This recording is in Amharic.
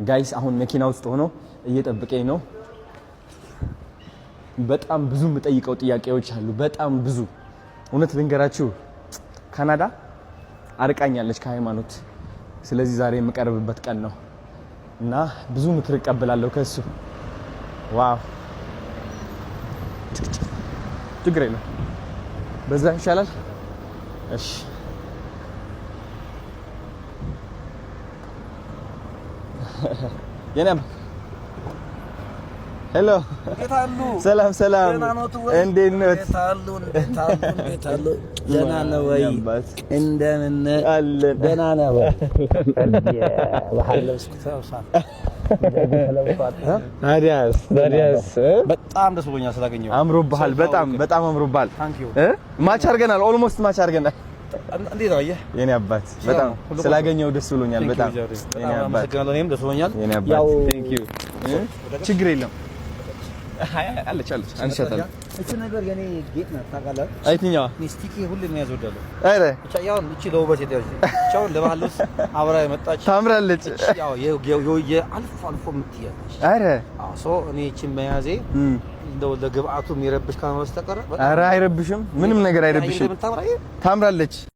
ጋይስ አሁን መኪና ውስጥ ሆኖ እየጠበቀኝ ነው። በጣም ብዙ የምጠይቀው ጥያቄዎች አሉ። በጣም ብዙ እውነት ልንገራችሁ፣ ካናዳ አርቃኛለች ከሃይማኖት። ስለዚህ ዛሬ የምቀርብበት ቀን ነው እና ብዙ ምክር እቀበላለሁ ከሱ። ዋው ችግር የለም፣ በዛ ይሻላል። እሺ የኔም ሄሎ፣ ሰላም ሰላም፣ እንዴት ነው? ደህና ነው ወይ? እንደምን አለን? ደህና ነው ወይ? ታዲያስ በጣም ደስ ብሎኛል ስላገኘሁ። አምሮብሃል፣ በጣም አምሮብሃል። ማች አድርገናል፣ ኦልሞስት ማች አድርገናል። እንዴት ነው የኔ አባት? በጣም ስላገኘው ደስ ብሎኛል። በጣም የኔ አባት፣ እኔም ደስ ብሎኛል። የኔ አባት ቴንክ ዩ። ችግር የለም አለች አንሻታለሁ። እቺ ነገር የኔ ጌጥ ናት ታውቃለህ? አይትኛዋ ሚስቲኪ ሁሉ የሚያዝ ወዳለሁ። አረ ብቻ ያው እቺ ለውበት የተያዘ ቻው ለባህልስ አብራ የመጣች ታምራለች። ያው አልፎ የምትያለች። አረ ሶ እኔ እቺን መያዜ እንደው ለግብአቱ የሚረብሽ ካልሆነ በስተቀር አረ አይረብሽም፣ ምንም ነገር አይረብሽም። ታምራለች።